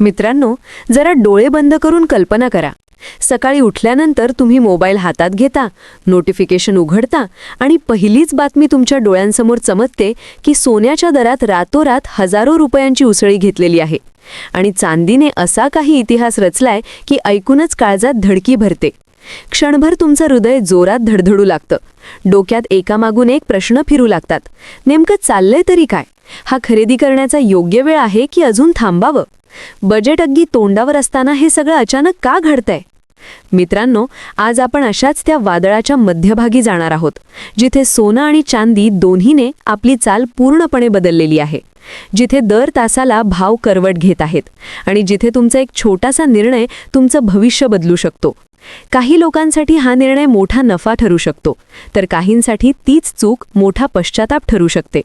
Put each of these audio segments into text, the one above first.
मित्रांनो, जरा डोळे बंद करून कल्पना करा. सकाळी उठल्यानंतर तुम्ही मोबाईल हातात घेता, नोटिफिकेशन उघडता आणि पहिलीच बातमी तुमच्या डोळ्यांसमोर चमकते की सोन्याच्या दरात रातोरात हजारो रुपयांची उसळी घेतलेली आहे. आणि चांदीने असा काही इतिहास रचलाय की ऐकूनच काळजात धडकी भरते. क्षणभर तुमचं हृदय जोरात धडधडू लागतं. डोक्यात एकामागून एक प्रश्न फिरू लागतात. नेमकं चाललंय तरी काय? हा खरेदी करण्याचा योग्य वेळ आहे की अजून थांबावं? बजेट अगदी तोंडावर असताना हे सगळं अचानक का घडतंय? मित्रांनो, आज आपण अशाच त्या वादळाच्या मध्यभागी जाणार आहोत, जिथे सोनं आणि चांदी दोन्हीने आपली चाल पूर्णपणे बदललेली आहे, जिथे दर तासाला भाव करवट घेत आहेत आणि जिथे तुमचा एक छोटासा निर्णय तुमचं भविष्य बदलू शकतो. काही लोकांसाठी हा निर्णय मोठा नफा ठरू शकतो, तर काहींसाठी तीच चूक मोठा पश्चाताप ठरू शकते.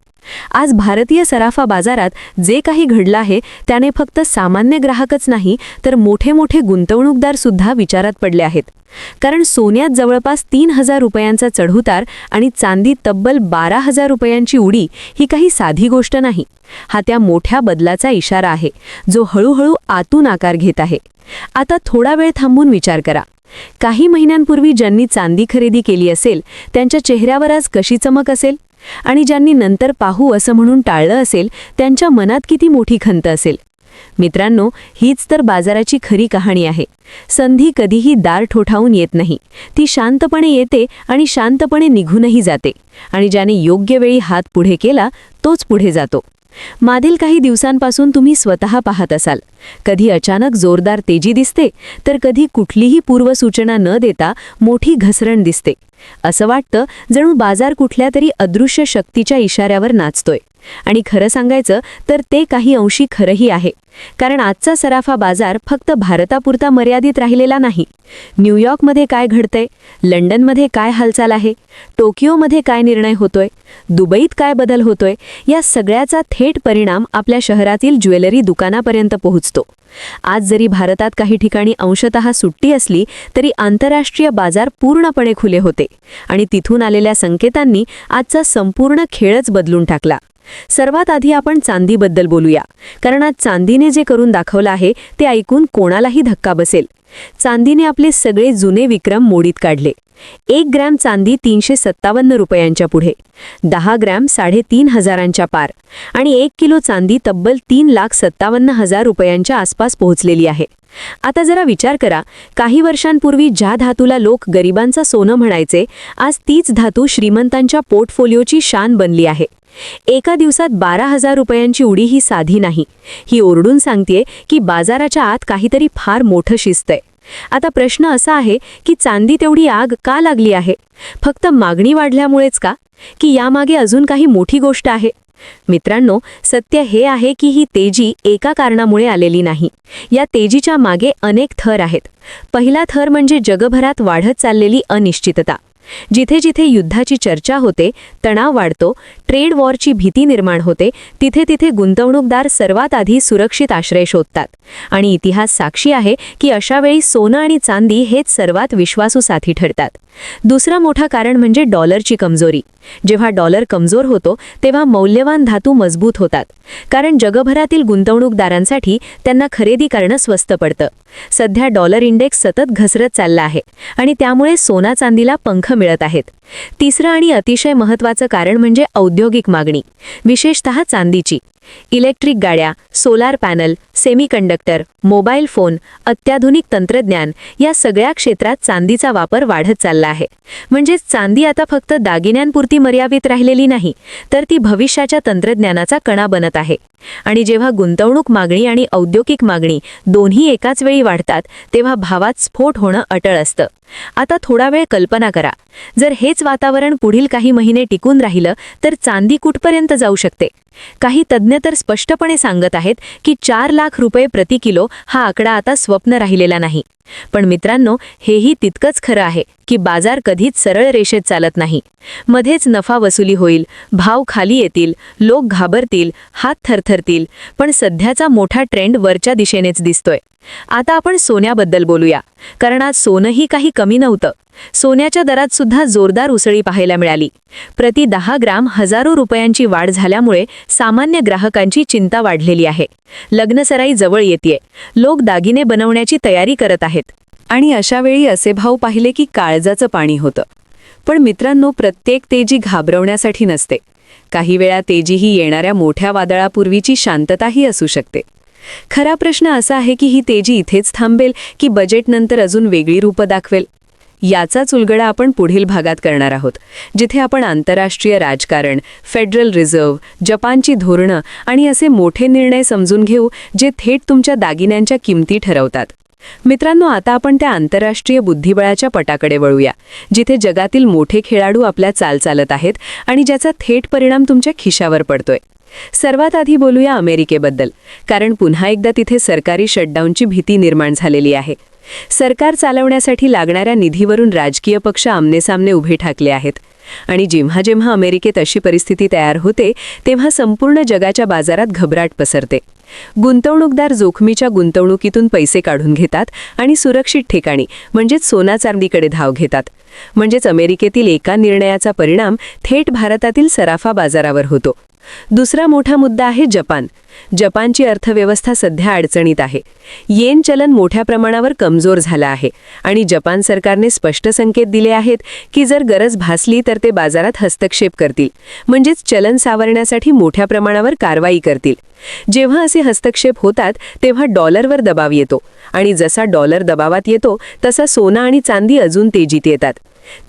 आज भारतीय सराफा बाजारात जे काही घडलं आहे त्याने फक्त सामान्य ग्राहकच नाही, तर मोठे मोठे गुंतवणूकदार सुद्धा विचारात पडले आहेत. कारण सोन्यात जवळपास 3,000 रुपयांचा चढउतार आणि चांदीत तब्बल 12,000 रुपयांची उडी ही काही साधी गोष्ट नाही. हा त्या मोठ्या बदलाचा इशारा आहे, जो हळूहळू आतून आकार घेत आहे. आता थोडा वेळ थांबून विचार करा. काही महिन्यांपूर्वी ज्यांनी चांदी खरेदी केली असेल त्यांच्या चेहऱ्यावर आज कशी चमक असेल? आणि ज्यांनी नंतर पाहू असं म्हणून टाळलं असेल त्यांच्या मनात किती मोठी खंत असेल? मित्रांनो, हीच तर बाजाराची खरी कहाणी आहे. संधी कधीही दार ठोठावून येत नाही. ती शांतपणे येते आणि शांतपणे निघूनही जाते. आणि ज्याने योग्य वेळी हात पुढे केला तोच पुढे जातो. मागील काही दिवसांपासून तुम्ही स्वतः पाहत असाल, कधी अचानक जोरदार तेजी दिसते, तर कधी कुठलीही पूर्वसूचना न देता मोठी घसरण दिसते. असं वाटतं जणू बाजार कुठल्या तरी अदृश्य शक्तीच्या इशाऱ्यावर नाचतोय. आणि खरं सांगायचं तर ते काही अंशी खरंही आहे. कारण आजचा सराफा बाजार फक्त भारतापुरता मर्यादित राहिलेला नाही. न्यूयॉर्कमध्ये काय घडतंय, लंडनमध्ये काय हालचाल आहे, टोकियोमध्ये काय निर्णय होतोय, दुबईत काय बदल होतोय, या सगळ्याचा थेट परिणाम आपल्या शहरातील ज्वेलरी दुकानापर्यंत पोहोचतो. आज जरी भारतात काही ठिकाणी अंशतः सुट्टी असली तरी आंतरराष्ट्रीय बाजार पूर्णपणे खुले होते आणि तिथून आलेल्या संकेतांनी आजचा संपूर्ण खेळच बदलून टाकला. सर्वात आधी आपण चांदीबद्दल बोलूया, कारण आज चांदीने जे करून दाखवलं आहे ते ऐकून कोणालाही धक्का बसेल. चांदीने आपले सगळे जुने विक्रम मोडीत काढले. 1 ग्रॅम चांदी 357 रुपयांच्या पुढे, 10 ग्रॅम 3,500 पार आणि 1 किलो चांदी तब्बल 3,57,000 रुपयांच्या आसपास पोहोचलेली आहे. आता जरा विचार करा, काही वर्षांपूर्वी ज्या धातूला लोक गरिबांचा सोनं म्हणायचे, आज तीच धातू श्रीमंतांच्या पोर्टफोलिओची शान बनली आहे. एका दिवसात 12,000 रुपयांची उडी ही साधी नाही. ही ओरडून सांगतेय की बाजाराच्या आत काहीतरी फार मोठं शिस्तय. आता प्रश्न असा आहे की चांदीत एवढी आग का लागली आहे? फक्त मागणी वाढल्यामुळेच का, की यामागे अजून काही मोठी गोष्ट आहे? मित्रांनो, सत्य हे आहे की ही तेजी एका कारणामुळे आलेली नाही. या तेजीच्या मागे अनेक थर आहेत. पहिला थर म्हणजे जगभरात वाढत चाललेली अनिश्चितता. जिथे जिथे युद्धाची चर्चा होते, तणाव वाढतो, ट्रेड वॉरची भीती निर्माण होते, तिथे तिथे गुंतवणूकदार सर्वात आधी सुरक्षित आश्रय शोधतात. आणि इतिहास साक्षी आहे की अशा वेळी सोनं आणि चांदी हेच सर्वात विश्वासू साथी ठरतात. दुसरा मोठा कारण म्हणजे डॉलरची कमजोरी. जेव्हा डॉलर कमजोर होतो तेव्हा मौल्यवान धातू मजबूत होतात, कारण जगभरातील गुंतवणूकदारांसाठी त्यांना खरेदी करणं स्वस्त पडतं. सध्या डॉलर इंडेक्स सतत घसरत चालला आहे आणि त्यामुळे सोना चांदीला पंख मिळत आहेत. तिसरं आणि अतिशय महत्त्वाचं कारण म्हणजे औद्योगिक मागणी, विशेषतः चांदीची. इलेक्ट्रिक गाड्या, solar panel, semiconductor, mobile phone, अत्याधुनिक तंत्रज्ञान या सगळ्या क्षेत्रात चांदीचा वापर वाढत चालला आहे. म्हणजेच चांदी आता फक्त दागिन्यांपुरती मर्यादित राहिलेली नाही, तर ती भविष्याच्या तंत्रज्ञानाचा कणा बनत आहे. आणि जेव्हा गुंतवणूक मागणी आणि औद्योगिक मागणी दोन्ही एकाच वेळी वाढतात तेव्हा भावात स्फोट होणं अटळ असतं. आता थोडा वेळ कल्पना करा, जर हेच वातावरण पुढील काही महिने टिकून राहिलं तर चांदी कुठपर्यंत जाऊ शकते? काही तज्ज्ञ तर स्पष्टपणे सांगत आहेत की 4 लाख रुपये प्रति किलो हा आकडा आता स्वप्न राहिलेला नाही. पण मित्रांनो, हेही तितकंच खरं आहे की बाजार कधीच सरळ रेषेत चालत नाही. मध्येच नफा वसुली होईल, भाव खाली येतील, लोक घाबरतील, हात थरथरतील. पण सध्याचा मोठा ट्रेंड वरच्या दिशेनेच दिसतोय. आता आपण सोन्याबद्दल बोलूया, कारण आज सोनंही काही कमी नव्हतं. सोन्याच्या दरात सुद्धा जोरदार उसळी पाहायला मिळाली. प्रति 10 ग्राम हजारो रुपयांची वाढ झाल्यामुळे सामान्य ग्राहकांची चिंता वाढलेली आहे. लग्नसराई जवळ येतेय, लोक दागिने बनवण्याची तयारी करत आहेत. आणि अशा वेळी असे भाव पाहिले की काळजाचं पाणी होतं. पण मित्रांनो, प्रत्येक तेजी घाबरवण्यासाठी नसते. काही वेळा तेजी ही येणाऱ्या मोठ्या वादळापूर्वीची शांतताही असू शकते. खरा प्रश्न असा आहे की ही तेजी इथेच थांबेल की बजेटनंतर अजून वेगळी रूपं दाखवेल. याचाच उलगडा आपण पुढील भागात करणार आहोत, जिथे आपण आंतरराष्ट्रीय राजकारण, फेडरल रिझर्व्ह, जपानची धोरणं आणि असे मोठे निर्णय समजून घेऊ जे थेट तुमच्या दागिन्यांच्या किमती ठरवतात. मित्रांनो, आता आपण त्या आंतरराष्ट्रीय बुद्धिबळाच्या पटाकडे वळूया, जिथे जगातील मोठे खेळाडू आपल्या चाल चालत आहेत आणि ज्याचा थेट परिणाम तुमच्या खिशावर पडतोय. सर्वात आधी बोलूया अमेरिकेबद्दल, कारण पुन्हा एकदा तिथे सरकारी शटडाऊनची भीती निर्माण झालेली आहे. सरकार चालवण्यासाठी लागणाऱ्या निधीवरून राजकीय पक्ष आमनेसामने उभे ठाकले आहेत. आणि जेव्हा जेव्हा अमेरिकेत अशी परिस्थिती तयार होते, तेव्हा संपूर्ण जगाच्या बाजारात घबराट पसरते. गुंतवणूकदार जोखमीच्या गुंतवणुकीतून पैसे काढून घेतात आणि सुरक्षित ठिकाणी म्हणजेच सोना चांदीकडे धाव घेतात. म्हणजेच अमेरिकेतील एका निर्णयाचा परिणाम थेट भारतातील सराफा बाजारावर होतो. दुसरा मोठा मुद्दा आहे जपान. जपानची अर्थव्यवस्था सध्या अडचणीत आहे. येन चलन मोठ्या प्रमाणावर कमजोर झालं आहे आणि जपान सरकारने स्पष्ट संकेत दिले आहेत की जर गरज भासली तर ते बाजारात हस्तक्षेप करतील, म्हणजेच चलन सावरण्यासाठी मोठ्या प्रमाणावर कारवाई करतील. जेव्हा असे हस्तक्षेप होतात तेव्हा डॉलरवर दबाव येतो आणि जसा डॉलर दबावात येतो तसा सोना आणि चांदी अजून तेजीत येतात.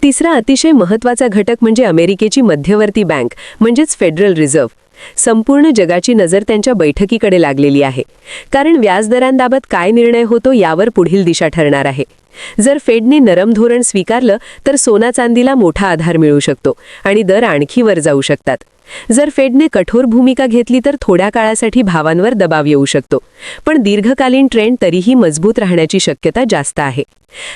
तिसरा अतिशय महत्त्वाचा घटक म्हणजे अमेरिकेची मध्यवर्ती बँक म्हणजेच फेडरल रिझर्व्ह. संपूर्ण जगाची नजर त्यांच्या बैठकीकडे लागलेली आहे, कारण व्याजदरांबाबत काय निर्णय होतो यावर पुढील दिशा ठरणार आहे. जर फेडने नरम धोरण स्वीकारलं तर सोना चांदीला मोठा आधार मिळू शकतो आणि दर आणखी वर जाऊ शकतात. जर फेडने कठोर भूमिका घेतली तर थोड्या काळासाठी भावांवर दबाव येऊ शकतो, पण दीर्घकालीन ट्रेंड तरीही मजबूत राहण्याची शक्यता जास्त आहे.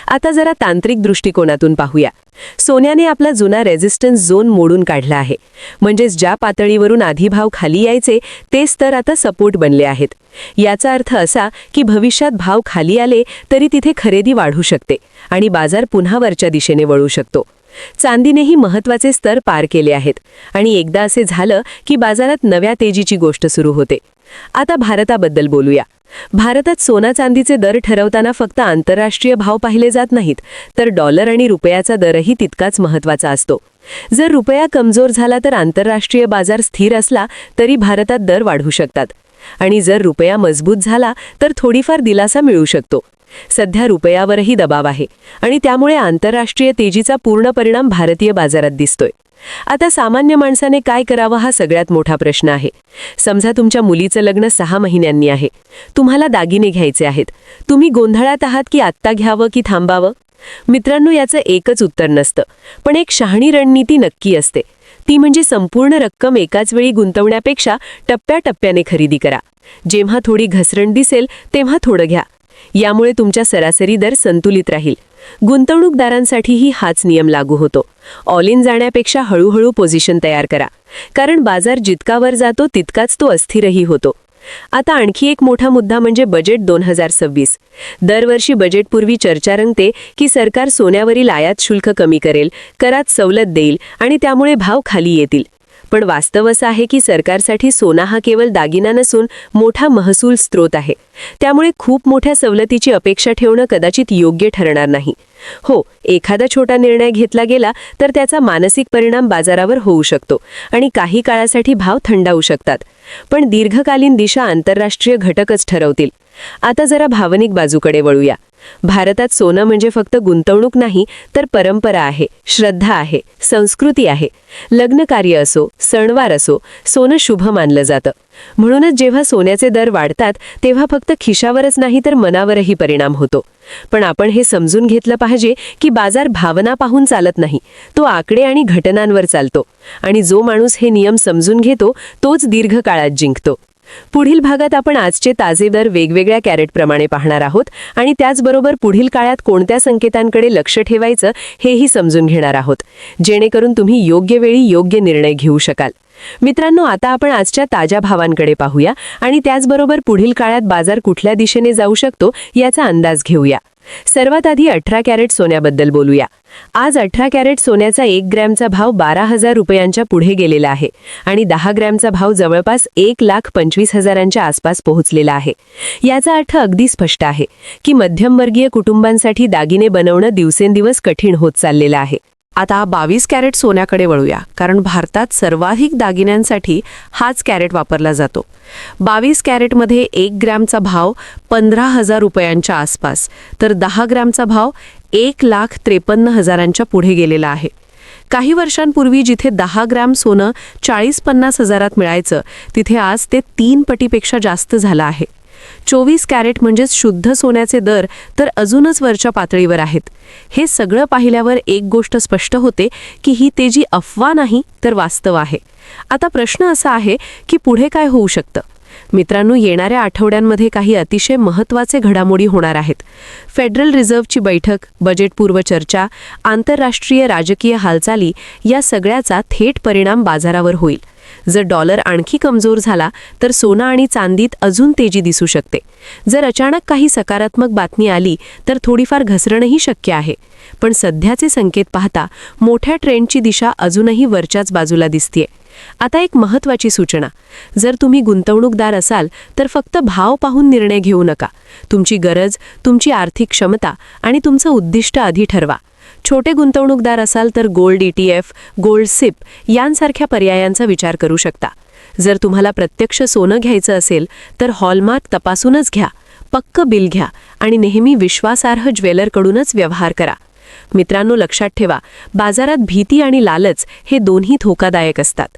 आता जरा तांत्रिक दृष्टिकोनातून पाहूया. सोन्याने आपला जुना रेझिस्टन्स झोन मोडून काढला आहे. म्हणजेच ज्या पातळीवरून आधी भाव खाली यायचे तेच तर आता सपोर्ट बनले आहेत. याचा अर्थ असा की भविष्यात भाव खाली आले तरी तिथे खरेदी वाढू शकते आणि बाजार पुन्हा वरच्या दिशेने वळू शकतो. चांदीनेही महत्त्वाचे स्तर पार केले आहेत आणि एकदा असे झालं की बाजारात नव्या तेजीची गोष्ट सुरू होते. आता भारताबद्दल बोलूया. भारतात सोना चांदीचे दर ठरवताना फक्त आंतरराष्ट्रीय भाव पाहिले जात नाहीत, तर डॉलर आणि रुपयाचा दरही तितकाच महत्त्वाचा असतो. जर रुपया कमजोर झाला तर आंतरराष्ट्रीय बाजार स्थिर असला तरी भारतात दर वाढू शकतात आणि जर रुपया मजबूत झाला तर थोडीफार दिलासा मिळू शकतो. सध्या रुपयावरही दबाव आहे आणि त्यामुळे आंतरराष्ट्रीय तेजीचा पूर्ण परिणाम भारतीय बाजारात दिसतोय. आता सामान्य माणसाने काय करावं हा सगळ्यात मोठा प्रश्न आहे. समजा तुमच्या मुलीचं लग्न 6 महिन्यांनी आहे. तुम्हाला दागिने घ्यायचे आहेत. तुम्ही गोंधळात आहात की आत्ता घ्यावं की थांबावं? मित्रांनो, याचं एकच उत्तर नसतं, पण एक शहाणी रणनीती नक्की असते. ती म्हणजे संपूर्ण रक्कम एकाच वेळी गुंतवण्यापेक्षा टप्प्याटप्प्याने खरेदी करा. जेव्हा थोडी घसरण दिसेल तेव्हा थोडं घ्या. यामुळे तुमच्या सरासरी दर संतुलित राहील. गुंतवणूकदारांसाठीही हाच नियम लागू होतो. ऑल इन जाण्यापेक्षा हळूहळू पोझिशन तयार करा, कारण बाजार जितका वर जातो तितकाच तो अस्थिरही होतो. आता आणखी एक मोठा मुद्दा म्हणजे बजेट 2026. दरवर्षी बजेटपूर्वी चर्चा रंगते की सरकार सोन्यावरील आयात शुल्क कमी करेल, करात सवलत देईल आणि त्यामुळे भाव खाली येतील. पण वास्तव असं आहे की सरकारसाठी सोना हा केवळ दागिना नसून मोठा महसूल स्रोत आहे. त्यामुळे खूप मोठ्या सवलतीची अपेक्षा ठेवणं कदाचित योग्य ठरणार नाही. हो, एखादा छोटा निर्णय घेतला गेला तर त्याचा मानसिक परिणाम बाजारावर होऊ शकतो आणि काही काळासाठी भाव थंडावू शकतात, पण दीर्घकालीन दिशा आंतरराष्ट्रीय घटकच ठरवतील. आता जरा भावनिक बाजूकडे वळूया. भारतात सोनं म्हणजे फक्त गुंतवणूक नाही, तर परंपरा आहे, श्रद्धा आहे, संस्कृती आहे. लग्नकार्य असो, सणवार असो, सोनं शुभ मानलं जातं. म्हणूनच जेव्हा सोन्याचे दर वाढतात तेव्हा फक्त खिशावरच नाही तर मनावरही परिणाम होतो. पण आपण हे समजून घेतलं पाहिजे की बाजार भावना पाहून चालत नाही, तो आकडे आणि घटनांवर चालतो आणि जो माणूस हे नियम समजून घेतो तोच दीर्घकाळात जिंकतो. पुढील भागात आपण आजचे ताजे दर वेगवेगळ्या कॅरेटप्रमाणे पाहणार आहोत आणि त्याचबरोबर पुढील काळात कोणत्या संकेतांकडे लक्ष ठेवायचं हेही समजून घेणार आहोत, जेणेकरून तुम्ही योग्य वेळी योग्य निर्णय घेऊ शकाल. मित्रांनो, आता आपण आजच्या ताज्या भावांकडे पाहूया आणि त्याचबरोबर पुढील काळात बाजार कुठल्या दिशेने जाऊ शकतो याचा अंदाज घेऊया. सर्वात आधी 18 कॅरेट सोन्याबद्दल बोलूया. आज 18 कॅरेट सोन्याचा 1 ग्रॅमचा भाव 12,000 रुपयांच्या पुढे गेलेला आहे आणि 10 ग्रॅमचा भाव जवळपास 1,25,000च्या आसपास पोहोचलेला आहे. याचा अर्थ अगदी स्पष्ट आहे की मध्यमवर्गीय कुटुंबांसाठी दागिने बनवणं दिवसेंदिवस कठीण होत चाललेलं आहे. आता 22 कॅरेट सोन्याकडे वळूया, कारण भारतात सर्वाधिक दागिन्यांसाठी हाच कॅरेट वापरला जातो. 22 कॅरेटमध्ये 1 ग्रॅमचा भाव 15,000 रुपयांच्या आसपास, तर 10 ग्रॅमचा भाव 1,53,000च्या पुढे गेलेला आहे. काही वर्षांपूर्वी जिथे 10 ग्रॅम सोनं 40-50 हजारात मिळायचं, तिथे आज ते 3 पटीपेक्षा जास्त झालं आहे. 24 कॅरेट म्हणजेच शुद्ध सोन्याचे दर तर अजूनच वरच्या पातळीवर आहेत. हे सगळं पाहिल्यावर एक गोष्ट स्पष्ट होते की ही तेजी अफवा नाही तर वास्तव आहे. आता प्रश्न असा आहे की पुढे काय होऊ शकतं? मित्रांनो, येणाऱ्या आठवड्यांमध्ये काही अतिशय महत्त्वाचे घडामोडी होणार आहेत. फेडरल रिझर्व्हची बैठक, बजेटपूर्व चर्चा, आंतरराष्ट्रीय राजकीय हालचाली या सगळ्याचा थेट परिणाम बाजारावर होईल. जर डॉलर आणखी कमजोर झाला तर सोनं आणि चांदीत अजून तेजी दिसू शकते. जर अचानक काही सकारात्मक बातमी आली तर थोडीफार घसरणही शक्य आहे. पण सध्याचे संकेत पाहता मोठ्या ट्रेंडची दिशा अजूनही वरच्याच बाजूला दिसतेय. आता एक महत्त्वाची सूचना, जर तुम्ही गुंतवणूकदार असाल तर फक्त भाव पाहून निर्णय घेऊ नका. तुमची गरज, तुमची आर्थिक क्षमता आणि तुमचं उद्दिष्ट आधी ठरवा. छोटे गुंतवणूकदार असाल तर गोल्ड ETF, गोल्ड सिप यांसारख्या पर्यायांचा विचार करू शकता. जर तुम्हाला प्रत्यक्ष सोनं घ्यायचं असेल तर हॉलमार्क तपासूनच घ्या, पक्क बिल घ्या आणि नेहमी विश्वासार्ह ज्वेलरकडूनच व्यवहार करा. मित्रांनो, लक्षात ठेवा, बाजारात भीती आणि लालच हे दोन्ही धोकादायक असतात.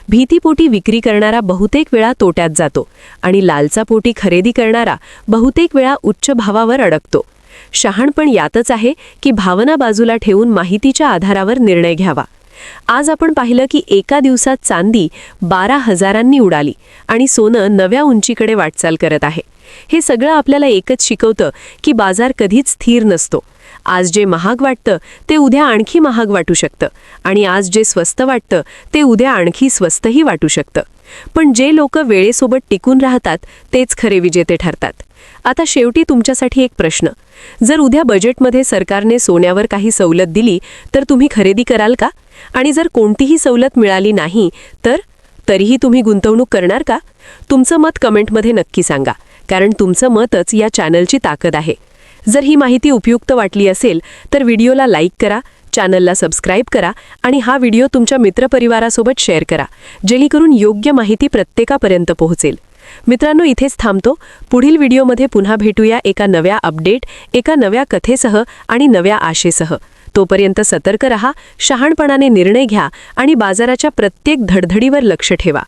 भीतीपोटी विक्री करणारा बहुतेक वेळा तोट्यात जातो आणि लालचापोटी खरेदी करणारा बहुतेक वेळा उच्च भावावर अडकतो. शहाणपण यातच आहे की भावना बाजूला ठेवून माहितीच्या आधारावर निर्णय घ्यावा. आज आपण पाहिलं की एका दिवसात चांदी 12,000ांनी उडाली आणि सोनं नव्या उंचीकडे वाटचाल करत आहे. हे सगळं आपल्याला एकच शिकवतं की बाजार कधीच स्थिर नसतो. आज जे महाग वाटतं ते उद्या आणखी महाग वाटू शकतं आणि आज जे स्वस्त वाटतं ते उद्या आणखी स्वस्तही वाटू शकतं. पण जे लोक वेळेसोबत टिकून राहतात तेच खरे विजेते ठरतात. आता शेवटी तुमच्यासाठी एक प्रश्न, जर उद्या बजेटमध्ये सरकारने सोन्यावर काही सवलत दिली तर तुम्ही खरेदी कराल का? आणि जर कोणतीही सवलत मिळाली नाही तर तरीही तुम्ही गुंतवणूक करणार का? तुमचं मत कमेंटमध्ये नक्की सांगा, कारण तुमचं मतच या चॅनलची ताकद आहे. जर ही माहिती उपयुक्त वाटली असेल तर व्हिडिओला लाईक करा, चॅनलला सबस्क्राईब करा आणि हा व्हिडिओ तुमच्या मित्रपरिवारासोबत शेअर करा, जेणेकरून योग्य माहिती प्रत्येकापर्यंत पोहोचेल. मित्रांनो, इथेच थांबतो. पुढील व्हिडिओमध्ये पुन्हा भेटूया एका नव्या अपडेट, एका नव्या कथेसह आणि नव्या आशेसह. तोपर्यंत सतर्क रहा, शहाणपणाने निर्णय घ्या आणि बाजाराच्या प्रत्येक धडधडीवर लक्ष ठेवा.